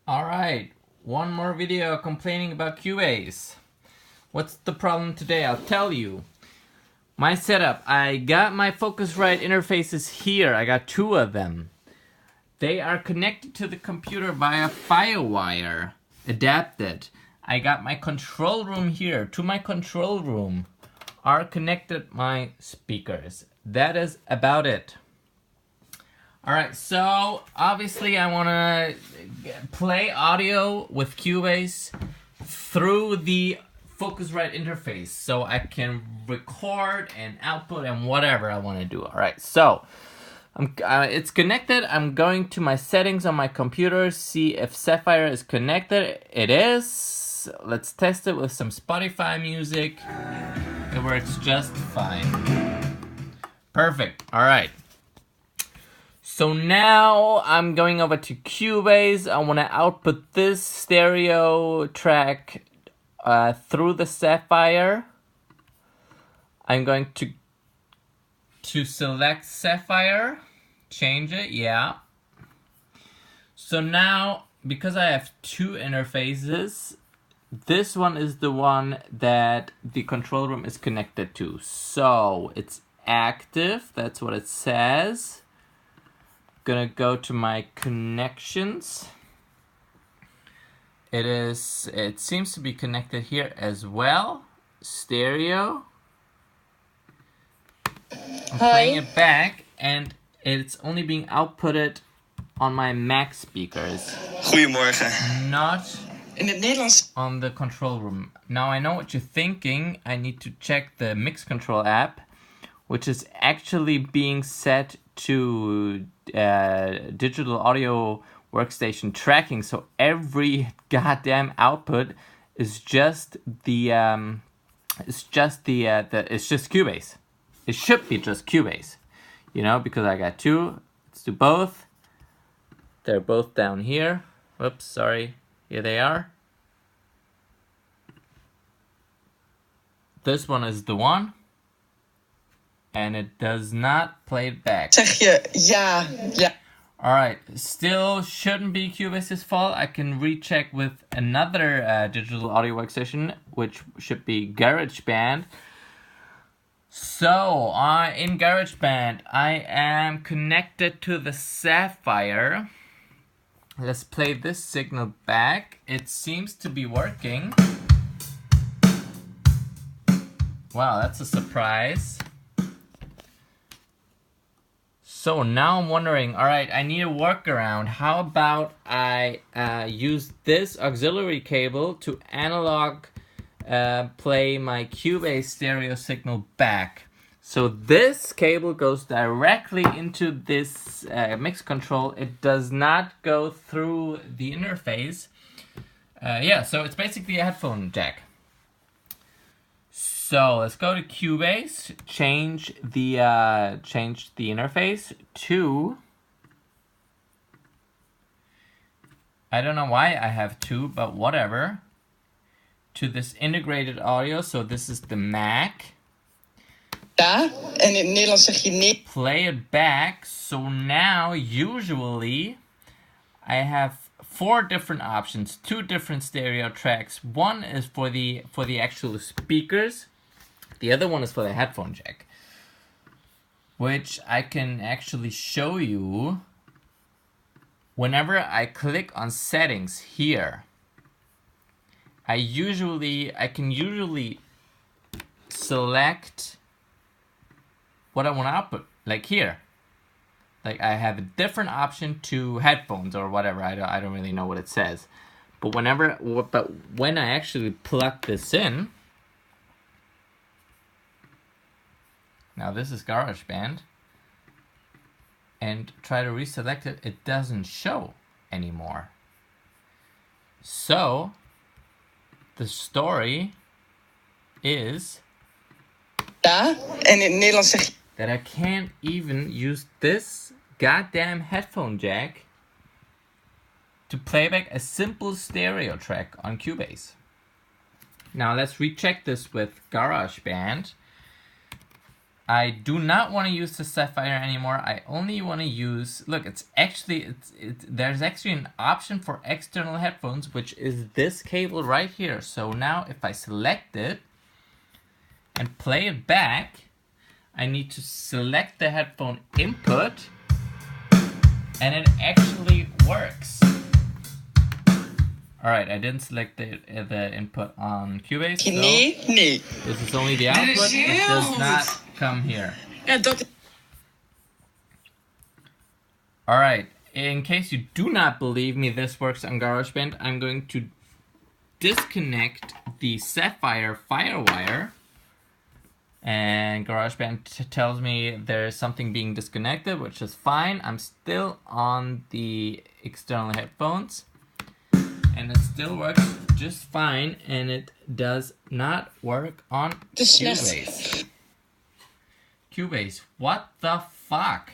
Alright, one more video complaining about Cubase. What's the problem today? I'll tell you. My setup, I got my Focusrite interfaces here. I got two of them. They are connected to the computer via FireWire, adapted. I got my control room here. To my control room are connected my speakers. That is about it. Alright, so obviously I want to play audio with Cubase through the Focusrite interface so I can record and output and whatever I want to do. Alright, so it's connected. I'm going to my settings on my computer, see if Sapphire is connected. It is. Let's test it with some Spotify music. It works just fine. Perfect. Alright. So now I'm going over to Cubase. I want to output this stereo track through the Sapphire. I'm going to select Sapphire, change it, yeah. So now, because I have two interfaces, this one is the one that the control room is connected to. So it's active, that's what it says. Gonna go to my connections. It seems to be connected here as well. Stereo. I'm playing it back and it's only being outputted on my Mac speakers. Goedemorgen. Not In het Nederlands. On the control room. Now I know what you're thinking. I need to check the mix control app, which is actually being set to digital audio workstation tracking, so every goddamn output is just it's just Cubase. It should be just Cubase, you know, because I got two. Let's do both. They're both down here. Whoops, sorry. Here they are. This one is the one. And it does not play it back. Zeg je ja, ja. Alright, still shouldn't be Cubase's fault. I can recheck with another digital audio workstation, which should be GarageBand. So, in GarageBand, I am connected to the Sapphire. Let's play this signal back. It seems to be working. Wow, that's a surprise. So now I'm wondering, alright, I need a workaround. How about I use this auxiliary cable to analog play my Cubase stereo signal back. So this cable goes directly into this mix control. It does not go through the interface. Yeah, so it's basically a headphone jack. So let's go to Cubase, change the interface to, I don't know why I have two, but whatever, to this integrated audio. So this is the Mac. Ja, en in het Nederlands zeg je nee. Play it back. So now usually I have four different options, two different stereo tracks. One is for the actual speakers. The other one is for the headphone jack, which I can actually show you whenever I click on settings here. I can usually select what I want to output, like here. Like I have a different option to headphones or whatever. I don't really know what it says. But when I actually plug this in, now this is GarageBand, and try to reselect it, it doesn't show anymore. So the story is Ja, en in het Nederlands zeg je that I can't even use this goddamn headphone jack to play back a simple stereo track on Cubase. Now let's recheck this with GarageBand. I do not want to use the Sapphire anymore. I only want to use, look, there's actually an option for external headphones, which is this cable right here. So now if I select it and play it back, I need to select the headphone input, and it actually works. All right, I didn't select the input on Cubase, so this is only the output. It does not come here. All right, in case you do not believe me this works on GarageBand, I'm going to disconnect the Sapphire Firewire, and GarageBand tells me there's something being disconnected, which is fine. I'm still on the external headphones, and it still works just fine, and it does not work on Cubase. Cubase, what the fuck?